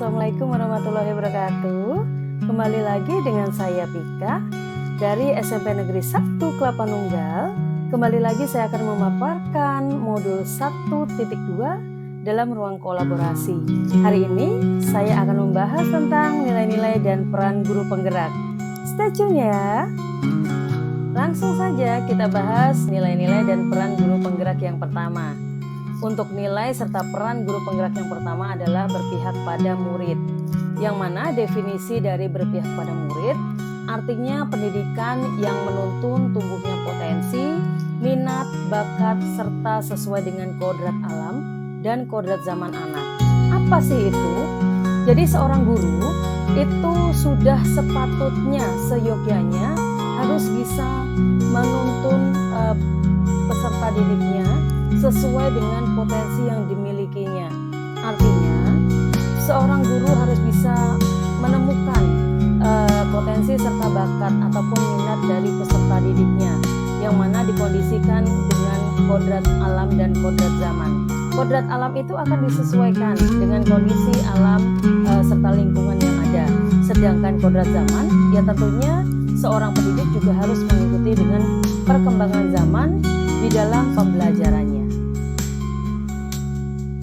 Assalamualaikum warahmatullahi wabarakatuh. Kembali lagi dengan saya Pika dari SMP Negeri 1 Kelapa Nunggal. Kembali lagi saya akan memaparkan modul 1.2 dalam ruang kolaborasi. Hari ini saya akan membahas tentang nilai-nilai dan peran guru penggerak. Stay tune ya. Langsung saja kita bahas nilai-nilai dan peran guru penggerak yang pertama. Untuk nilai serta peran guru penggerak yang pertama adalah berpihak pada murid. Yang mana definisi dari berpihak pada murid artinya pendidikan yang menuntun tumbuhnya potensi, minat, bakat, serta sesuai dengan kodrat alam dan kodrat zaman anak. Apa sih itu? Jadi seorang guru itu sudah sepatutnya, seyogyanya harus bisa menuntun peserta didiknya sesuai dengan potensi yang dimilikinya. Artinya, seorang guru harus bisa menemukan potensi serta bakat ataupun minat dari peserta didiknya, yang mana dikondisikan dengan kodrat alam dan kodrat zaman. Kodrat alam itu akan disesuaikan dengan kondisi alam serta lingkungan yang ada. Sedangkan kodrat zaman, ya tentunya seorang pendidik juga harus mengikuti dengan perkembangan zaman di dalam pembelajarannya.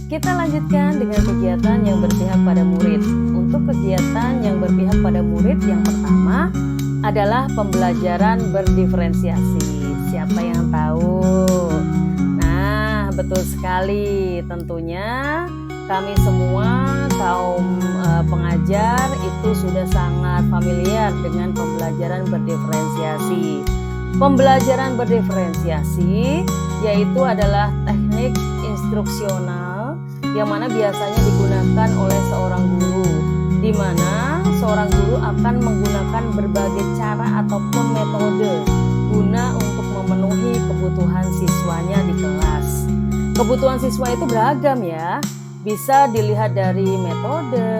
Kita lanjutkan dengan kegiatan yang berpihak pada murid. Untuk kegiatan yang berpihak pada murid yang pertama adalah pembelajaran berdiferensiasi. Siapa yang tahu? Nah, betul sekali. Tentunya kami semua kaum pengajar itu sudah sangat familiar dengan pembelajaran berdiferensiasi. Pembelajaran berdiferensiasi yaitu adalah teknik instruksional yang mana biasanya digunakan oleh seorang guru, di mana seorang guru akan menggunakan berbagai cara ataupun metode guna untuk memenuhi kebutuhan siswanya di kelas. Kebutuhan siswa itu beragam ya, bisa dilihat dari metode,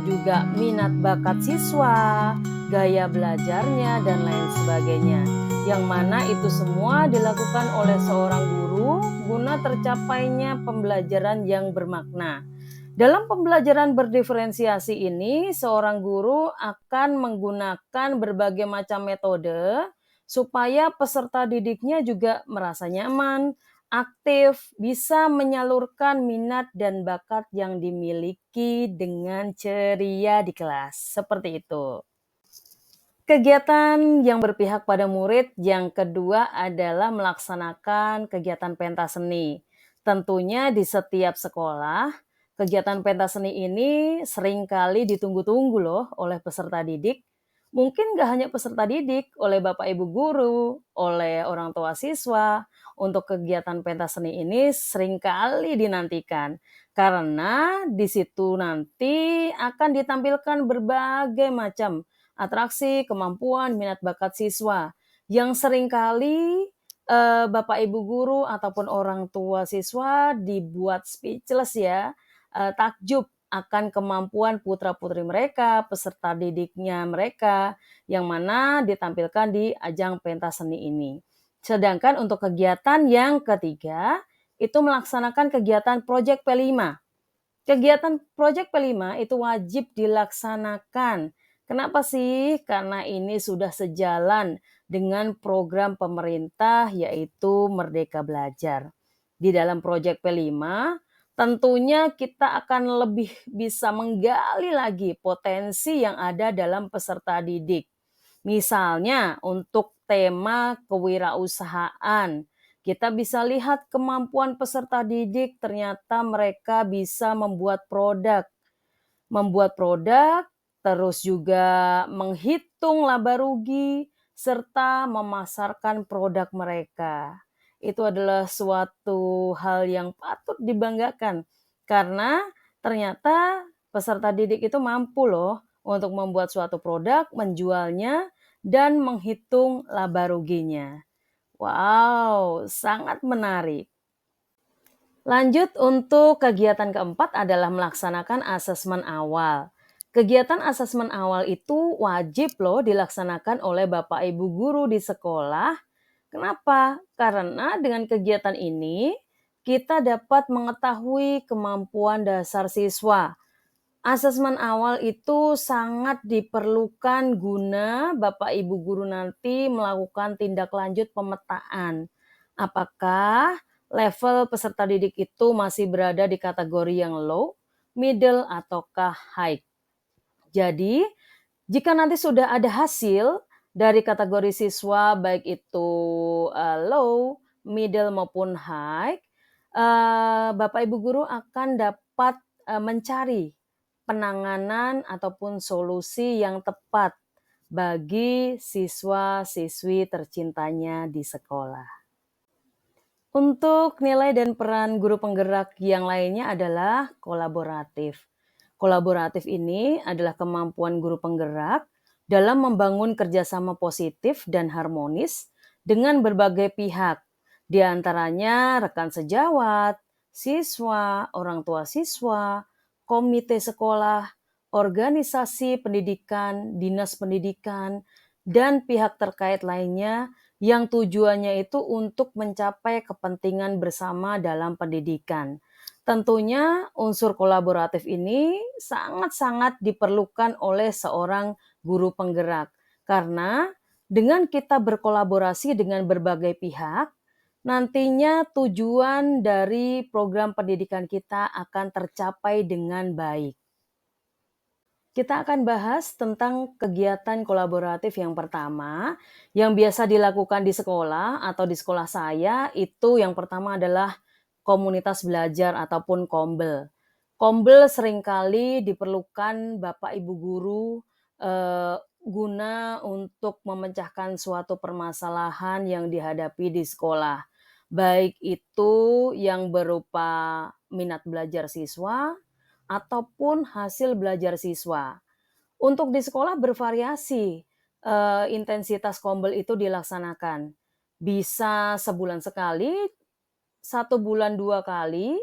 juga minat bakat siswa, gaya belajarnya, dan lain sebagainya. Yang mana itu semua dilakukan oleh seorang guru guna tercapainya pembelajaran yang bermakna. Dalam pembelajaran berdiferensiasi ini, seorang guru akan menggunakan berbagai macam metode supaya peserta didiknya juga merasa nyaman, aktif, bisa menyalurkan minat dan bakat yang dimiliki dengan ceria di kelas. Seperti itu. Kegiatan yang berpihak pada murid yang kedua adalah melaksanakan kegiatan pentas seni. Tentunya di setiap sekolah, kegiatan pentas seni ini seringkali ditunggu-tunggu loh oleh peserta didik. Mungkin gak hanya peserta didik, oleh Bapak Ibu guru, oleh orang tua siswa. Untuk kegiatan pentas seni ini seringkali dinantikan. Karena di situ nanti akan ditampilkan berbagai macam atraksi, kemampuan, minat bakat siswa yang seringkali Bapak Ibu guru ataupun orang tua siswa dibuat speechless ya, takjub akan kemampuan putra-putri mereka, peserta didiknya mereka, yang mana ditampilkan di ajang pentas seni ini. Sedangkan untuk kegiatan yang ketiga, itu melaksanakan kegiatan Project P5. Kegiatan Project P5 itu wajib dilaksanakan. Kenapa sih? Karena ini sudah sejalan dengan program pemerintah yaitu Merdeka Belajar. Di dalam Project P5 tentunya kita akan lebih bisa menggali lagi potensi yang ada dalam peserta didik. Misalnya untuk tema kewirausahaan, kita bisa lihat kemampuan peserta didik, ternyata mereka bisa membuat produk, terus juga menghitung laba rugi, serta memasarkan produk mereka. Itu adalah suatu hal yang patut dibanggakan, karena ternyata peserta didik itu mampu loh untuk membuat suatu produk, menjualnya, dan menghitung laba ruginya. Wow, sangat menarik. Lanjut untuk kegiatan keempat adalah melaksanakan asesmen awal. Kegiatan asesmen awal itu wajib loh dilaksanakan oleh Bapak Ibu guru di sekolah. Kenapa? Karena dengan kegiatan ini kita dapat mengetahui kemampuan dasar siswa. Asesmen awal itu sangat diperlukan guna Bapak Ibu guru nanti melakukan tindak lanjut pemetaan. Apakah level peserta didik itu masih berada di kategori yang low, middle, ataukah high. Jadi, jika nanti sudah ada hasil dari kategori siswa baik itu low, middle maupun high, Bapak Ibu guru akan dapat mencari penanganan ataupun solusi yang tepat bagi siswa-siswi tercintanya di sekolah. Untuk nilai dan peran guru penggerak yang lainnya adalah kolaboratif. Kolaboratif ini adalah kemampuan guru penggerak dalam membangun kerjasama positif dan harmonis dengan berbagai pihak, di antaranya rekan sejawat, siswa, orang tua siswa, komite sekolah, organisasi pendidikan, dinas pendidikan, dan pihak terkait lainnya yang tujuannya itu untuk mencapai kepentingan bersama dalam pendidikan. Tentunya unsur kolaboratif ini sangat-sangat diperlukan oleh seorang guru penggerak. Karena dengan kita berkolaborasi dengan berbagai pihak, nantinya tujuan dari program pendidikan kita akan tercapai dengan baik. Kita akan bahas tentang kegiatan kolaboratif yang pertama, yang biasa dilakukan di sekolah atau di sekolah saya, itu yang pertama adalah komunitas belajar ataupun kombel. Kombel seringkali diperlukan Bapak Ibu guru, guna untuk memecahkan suatu permasalahan yang dihadapi di sekolah. Baik itu yang berupa minat belajar siswa, ataupun hasil belajar siswa. Untuk di sekolah bervariasi, intensitas kombel itu dilaksanakan. Bisa sebulan sekali, 1 bulan 2 kali,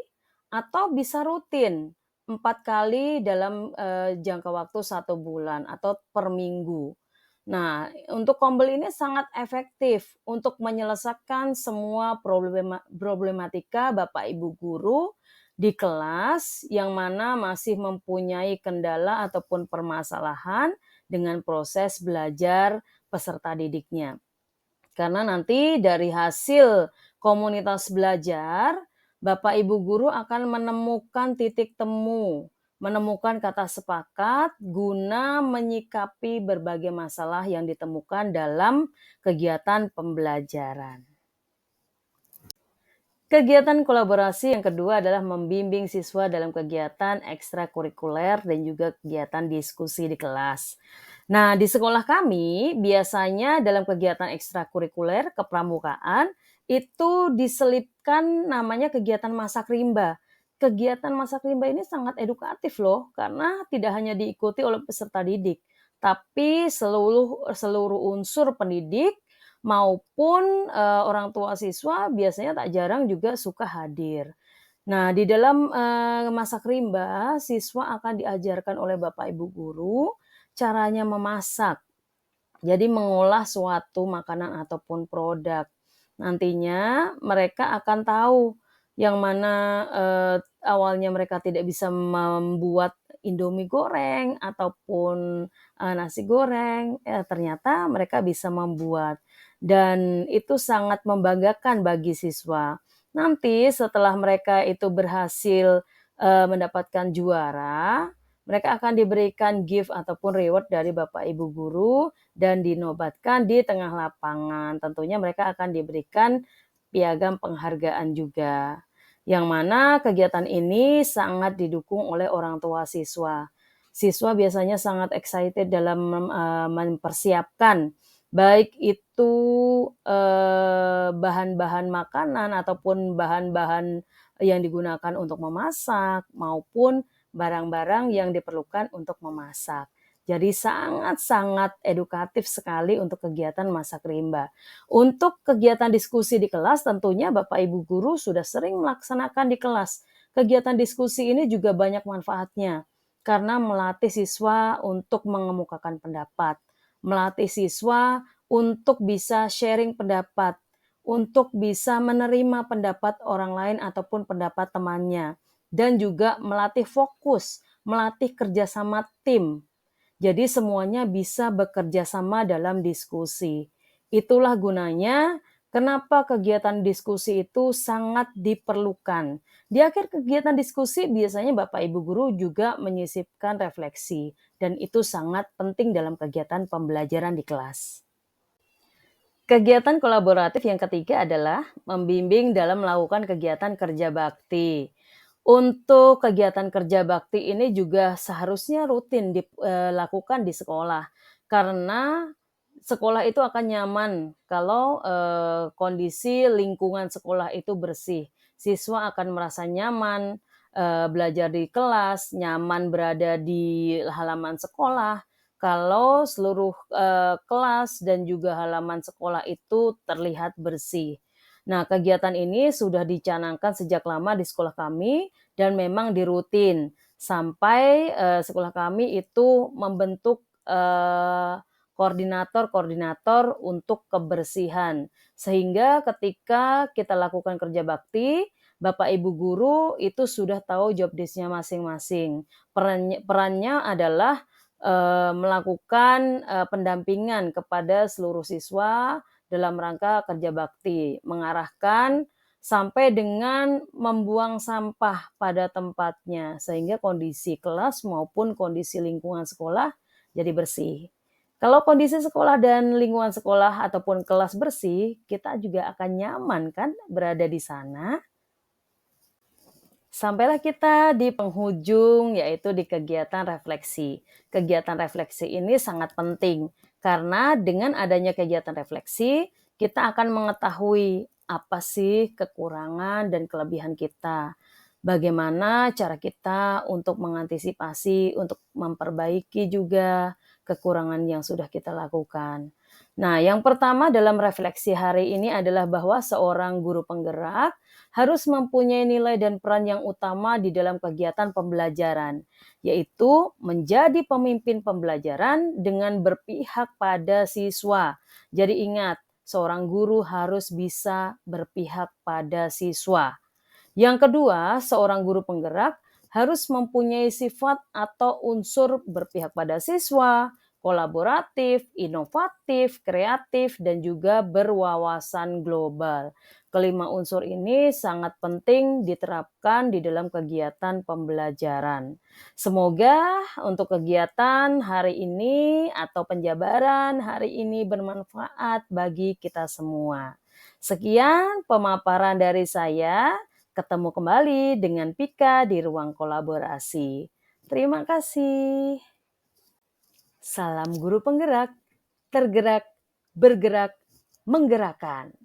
atau bisa rutin 4 kali dalam, jangka waktu 1 bulan atau per minggu. Nah, untuk kombel ini sangat efektif untuk menyelesaikan semua problematika Bapak Ibu guru di kelas yang mana masih mempunyai kendala ataupun permasalahan dengan proses belajar peserta didiknya. Karena nanti dari hasil komunitas belajar, Bapak Ibu guru akan menemukan titik temu, menemukan kata sepakat guna menyikapi berbagai masalah yang ditemukan dalam kegiatan pembelajaran. Kegiatan kolaborasi yang kedua adalah membimbing siswa dalam kegiatan ekstrakurikuler dan juga kegiatan diskusi di kelas. Nah, di sekolah kami biasanya dalam kegiatan ekstrakurikuler kepramukaan itu diselipkan namanya kegiatan masak rimba. Kegiatan masak rimba ini sangat edukatif loh, karena tidak hanya diikuti oleh peserta didik, tapi seluruh seluruh unsur pendidik maupun, orang tua siswa biasanya tak jarang juga suka hadir. Nah, di dalam, masak rimba, siswa akan diajarkan oleh Bapak Ibu guru caranya memasak. Jadi mengolah suatu makanan ataupun produk. Nantinya mereka akan tahu yang mana, awalnya mereka tidak bisa membuat indomie goreng ataupun, nasi goreng, ternyata mereka bisa membuat. Dan itu sangat membanggakan bagi siswa. Nanti setelah mereka itu berhasil, mendapatkan juara, mereka akan diberikan gift ataupun reward dari Bapak Ibu guru dan dinobatkan di tengah lapangan. Tentunya mereka akan diberikan piagam penghargaan juga. Yang mana kegiatan ini sangat didukung oleh orang tua siswa. Siswa biasanya sangat excited dalam mempersiapkan baik itu bahan-bahan makanan ataupun bahan-bahan yang digunakan untuk memasak maupun barang-barang yang diperlukan untuk memasak. Jadi sangat-sangat edukatif sekali untuk kegiatan masak rimba. Untuk kegiatan diskusi di kelas tentunya Bapak Ibu guru sudah sering melaksanakan di kelas. Kegiatan diskusi ini juga banyak manfaatnya karena melatih siswa untuk mengemukakan pendapat, melatih siswa untuk bisa sharing pendapat, untuk bisa menerima pendapat orang lain ataupun pendapat temannya, dan juga melatih fokus melatih kerjasama tim. Jadi semuanya bisa bekerja sama dalam diskusi. Itulah gunanya kenapa kegiatan diskusi itu sangat diperlukan. Di akhir kegiatan diskusi biasanya Bapak Ibu guru juga menyisipkan refleksi dan itu sangat penting dalam kegiatan pembelajaran di kelas. Kegiatan kolaboratif yang ketiga adalah membimbing dalam melakukan kegiatan kerja bakti. Untuk kegiatan kerja bakti ini juga seharusnya rutin dilakukan di sekolah, karena sekolah itu akan nyaman kalau, kondisi lingkungan sekolah itu bersih. Siswa akan merasa nyaman, belajar di kelas, nyaman berada di halaman sekolah, kalau seluruh, kelas dan juga halaman sekolah itu terlihat bersih. Nah, kegiatan ini sudah dicanangkan sejak lama di sekolah kami dan memang dirutin sampai, sekolah kami itu membentuk, koordinator-koordinator untuk kebersihan. Sehingga ketika kita lakukan kerja bakti, Bapak Ibu guru itu sudah tahu job desk-nya masing-masing. Perannya adalah melakukan, pendampingan kepada seluruh siswa dalam rangka kerja bakti, mengarahkan sampai dengan membuang sampah pada tempatnya, sehingga kondisi kelas maupun kondisi lingkungan sekolah jadi bersih. Kalau kondisi sekolah dan lingkungan sekolah ataupun kelas bersih, kita juga akan nyaman kan berada di sana. Sampailah kita di penghujung, yaitu di kegiatan refleksi. Kegiatan refleksi ini sangat penting, karena dengan adanya kegiatan refleksi, kita akan mengetahui apa sih kekurangan dan kelebihan kita. Bagaimana cara kita untuk mengantisipasi, untuk memperbaiki juga kekurangan yang sudah kita lakukan. Nah, yang pertama dalam refleksi hari ini adalah bahwa seorang guru penggerak harus mempunyai nilai dan peran yang utama di dalam kegiatan pembelajaran, yaitu menjadi pemimpin pembelajaran dengan berpihak pada siswa. Jadi ingat, seorang guru harus bisa berpihak pada siswa. Yang kedua, seorang guru penggerak harus mempunyai sifat atau unsur berpihak pada siswa, kolaboratif, inovatif, kreatif, dan juga berwawasan global. Kelima unsur ini sangat penting diterapkan di dalam kegiatan pembelajaran. Semoga untuk kegiatan hari ini atau penjabaran hari ini bermanfaat bagi kita semua. Sekian pemaparan dari saya. Ketemu kembali dengan Pika di ruang kolaborasi. Terima kasih. Salam guru penggerak, tergerak, bergerak, menggerakkan.